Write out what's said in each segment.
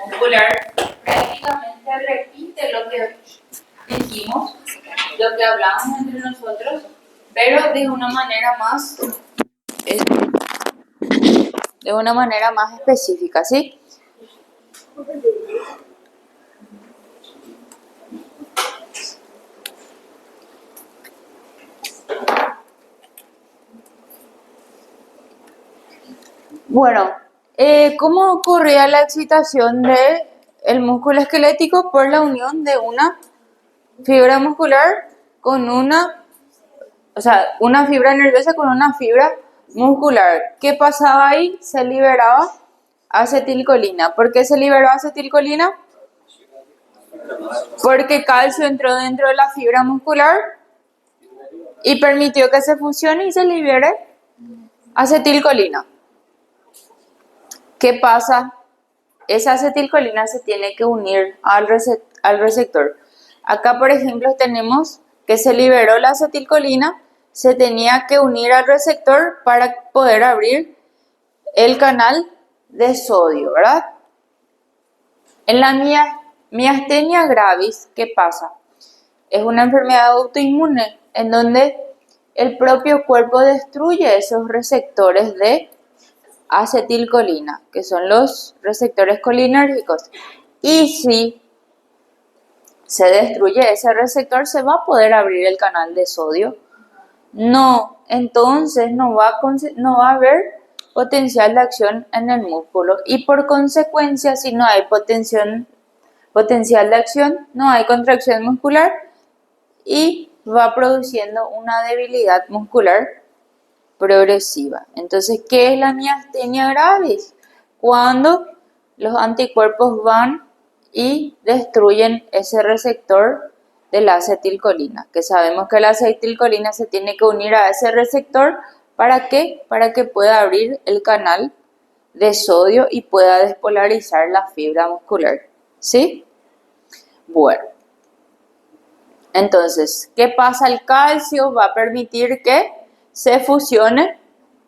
muscular prácticamente repite lo que dijimos, lo que hablamos entre nosotros, pero de una manera más específica, ¿sí? Bueno, ¿cómo ocurría la excitación del músculo esquelético? Por la unión de una fibra muscular con una fibra nerviosa con una fibra muscular. ¿Qué pasaba ahí? Se liberaba acetilcolina. ¿Por qué se liberó acetilcolina? Porque calcio entró dentro de la fibra muscular y permitió que se fusione y se libere acetilcolina. ¿Qué pasa? Esa acetilcolina se tiene que unir al receptor. Acá, por ejemplo, tenemos que se liberó la acetilcolina, se tenía que unir al receptor para poder abrir el canal de sodio, ¿verdad? En la miastenia gravis, ¿qué pasa? Es una enfermedad autoinmune en donde el propio cuerpo destruye esos receptores de acetilcolina, que son los receptores colinérgicos. Y si se destruye ese receptor, ¿se va a poder abrir el canal de sodio? No, entonces no va a haber potencial de acción en el músculo y por consecuencia, si no hay potencial de acción, no hay contracción muscular y va produciendo una debilidad muscular progresiva. Entonces, ¿qué es la miastenia gravis? Cuando los anticuerpos van y destruyen ese receptor de la acetilcolina, que sabemos que la acetilcolina se tiene que unir a ese receptor, ¿para qué? Para que pueda abrir el canal de sodio y pueda despolarizar la fibra muscular, ¿sí? Bueno, entonces, ¿qué pasa? El calcio va a permitir que se fusione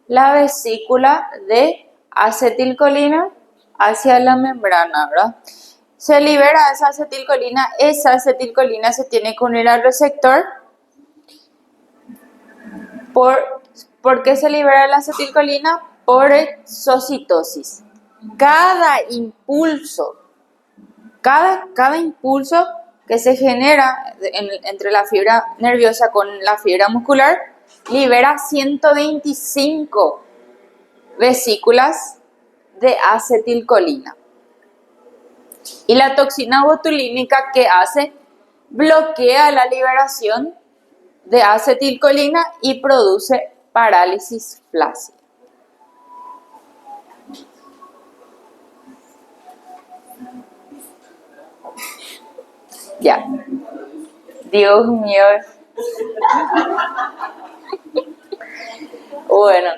la vesícula de acetilcolina hacia la membrana, ¿verdad? Se libera esa acetilcolina se tiene que unir al receptor. ¿Por qué se libera la acetilcolina? Por exocitosis. Cada impulso que se genera entre la fibra nerviosa con la fibra muscular libera 125 vesículas de acetilcolina. Y la toxina botulínica, ¿qué hace? Bloquea la liberación de acetilcolina y produce parálisis flácida. Ya. Dios mío. Bueno,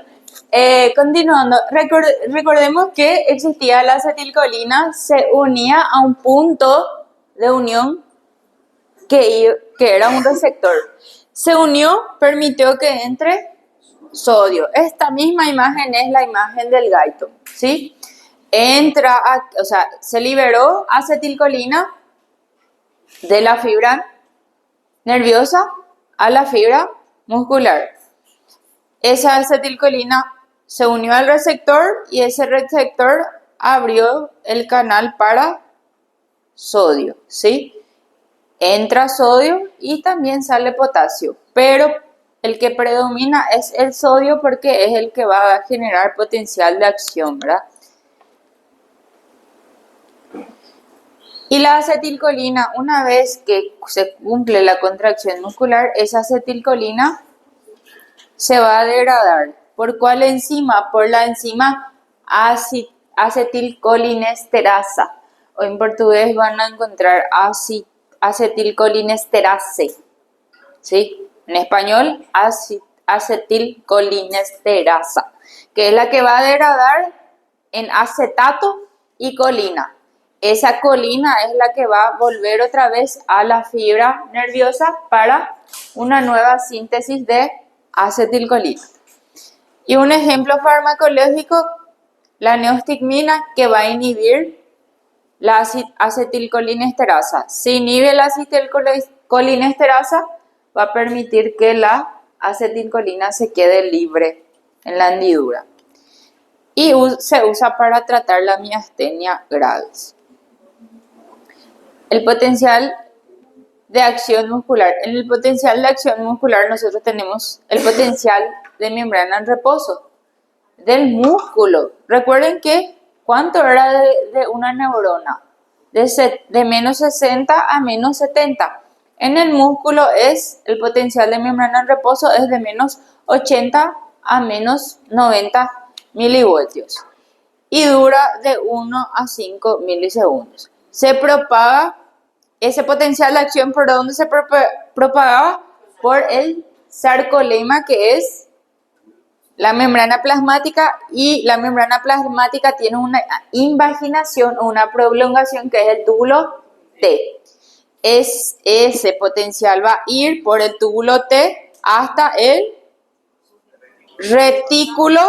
continuando, recordemos que existía la acetilcolina, se unía a un punto de unión que era un receptor. Se unió, permitió que entre sodio. Esta misma imagen es la imagen del gaito, ¿sí? Se liberó acetilcolina de la fibra nerviosa a la fibra muscular. Esa acetilcolina se unió al receptor y ese receptor abrió el canal para sodio, ¿sí? Entra sodio y también sale potasio, pero el que predomina es el sodio porque es el que va a generar potencial de acción, ¿verdad? Y la acetilcolina, una vez que se cumple la contracción muscular, esa acetilcolina se va a degradar. ¿Por cuál enzima? Por la enzima acetilcolinesterasa. O en portugués van a encontrar acetilcolinesterase. ¿Sí? En español, acetilcolinesterasa, que es la que va a degradar en acetato y colina. Esa colina es la que va a volver otra vez a la fibra nerviosa para una nueva síntesis de acetilcolina. Y un ejemplo farmacológico, la neostigmina, que va a inhibir la acetilcolinesterasa. Se inhibe la acetilcolinesterasa, va a permitir que la acetilcolina se quede libre en la hendidura. Y se usa para tratar la miastenia gravis. El potencial de acción muscular. En el potencial de acción muscular nosotros tenemos el potencial de membrana en reposo del músculo. Recuerden que ¿cuánto era de una neurona? De menos 60 a menos 70. En el músculo el potencial de membrana en reposo es de menos 80 a menos 90 milivoltios y dura de 1 a 5 milisegundos. Se propaga ese potencial de acción, ¿por dónde se propagaba? Por el sarcolema, que es la membrana plasmática, y la membrana plasmática tiene una invaginación o una prolongación que es el túbulo T. Ese potencial va a ir por el túbulo T hasta el retículo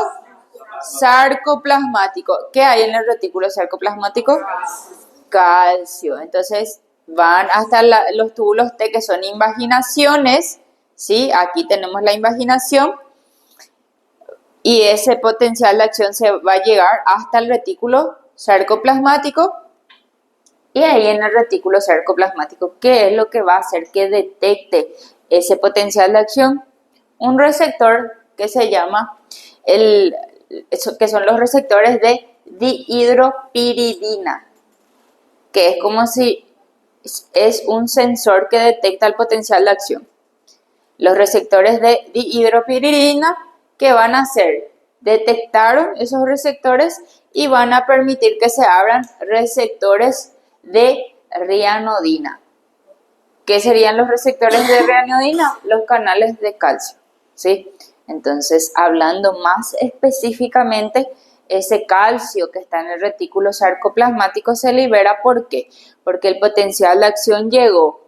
sarcoplasmático. ¿Qué hay en el retículo sarcoplasmático? Calcio. Entonces van hasta los túbulos T, que son invaginaciones, ¿sí? Aquí tenemos la invaginación y ese potencial de acción se va a llegar hasta el retículo sarcoplasmático, y ahí en el retículo sarcoplasmático, ¿qué es lo que va a hacer que detecte ese potencial de acción? Un receptor que se llama que son los receptores de dihidropiridina, que es como si es un sensor que detecta el potencial de acción. Los receptores de dihidropiridina, ¿qué van a hacer? Detectaron esos receptores y van a permitir que se abran receptores de rianodina. ¿Qué serían los receptores de rianodina? Los canales de calcio, ¿sí? Entonces, hablando más específicamente, ese calcio que está en el retículo sarcoplasmático se libera. ¿Por qué? Porque el potencial de acción llegó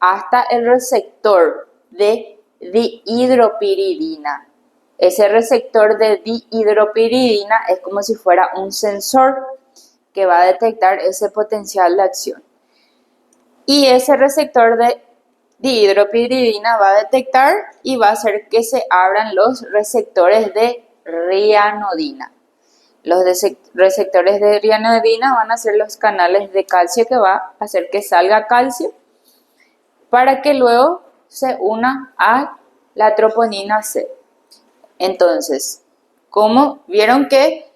hasta el receptor de dihidropiridina. Ese receptor de dihidropiridina es como si fuera un sensor que va a detectar ese potencial de acción. Y ese receptor de dihidropiridina va a detectar y va a hacer que se abran los receptores de rianodina. Los receptores de rianodina van a ser los canales de calcio que va a hacer que salga calcio para que luego se una a la troponina C. Entonces, ¿cómo vieron que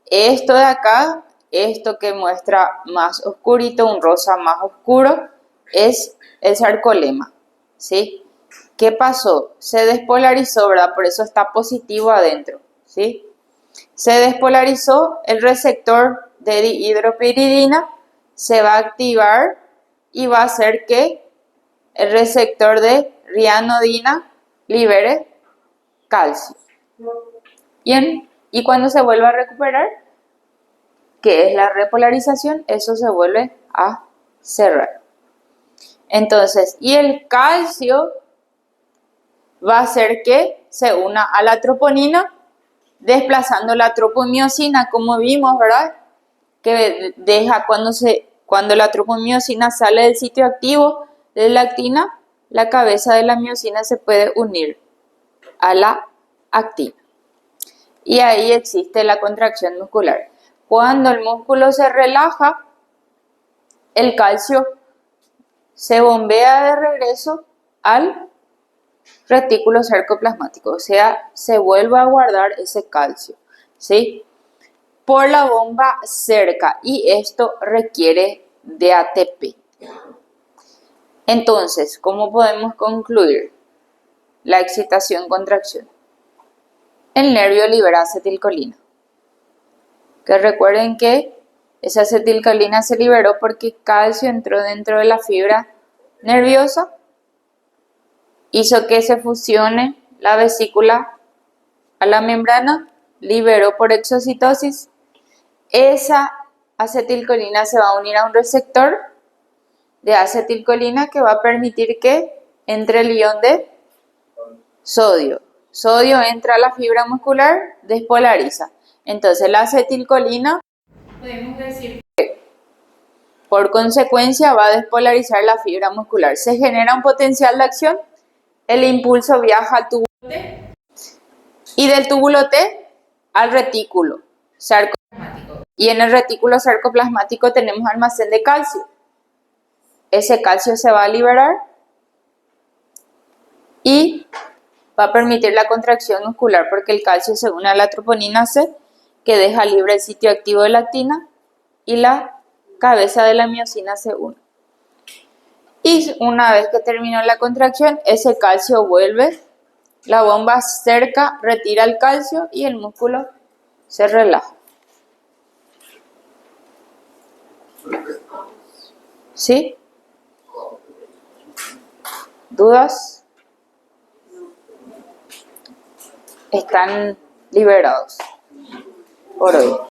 esto de acá, esto que muestra más oscurito, un rosa más oscuro, es el sarcolema, ¿sí? ¿Qué pasó? Se despolarizó, ¿verdad? Por eso está positivo adentro, ¿sí? Se despolarizó, el receptor de dihidropiridina se va a activar y va a hacer que el receptor de rianodina libere calcio. Bien, y cuando se vuelva a recuperar, que es la repolarización, eso se vuelve a cerrar. Entonces, y el calcio va a hacer que se una a la troponina, desplazando la tropomiosina, como vimos, ¿verdad? Que deja cuando la tropomiosina sale del sitio activo de la actina, la cabeza de la miosina se puede unir a la actina. Y ahí existe la contracción muscular. Cuando el músculo se relaja, el calcio se bombea de regreso al retículo sarcoplasmático, o sea, se vuelve a guardar ese calcio, ¿sí? Por la bomba cerca, y esto requiere de ATP. Entonces, ¿cómo podemos concluir la excitación-contracción? El nervio libera acetilcolina. Que recuerden que esa acetilcolina se liberó porque calcio entró dentro de la fibra nerviosa, hizo que se fusione la vesícula a la membrana, liberó por exocitosis. Esa acetilcolina se va a unir a un receptor de acetilcolina que va a permitir que entre el ion de sodio. Sodio entra a la fibra muscular, despolariza. Entonces la acetilcolina podemos decir que por consecuencia va a despolarizar la fibra muscular. Se genera un potencial de acción, el impulso viaja al túbulo T y del túbulo T al retículo sarcoplasmático. Y en el retículo sarcoplasmático tenemos almacén de calcio. Ese calcio se va a liberar y va a permitir la contracción muscular porque el calcio se une a la troponina C, que deja libre el sitio activo de la actina, y la cabeza de la miosina se une. Y una vez que terminó la contracción, ese calcio vuelve, la bomba cerca retira el calcio y el músculo se relaja. ¿Sí? ¿Dudas? Están liberados por hoy.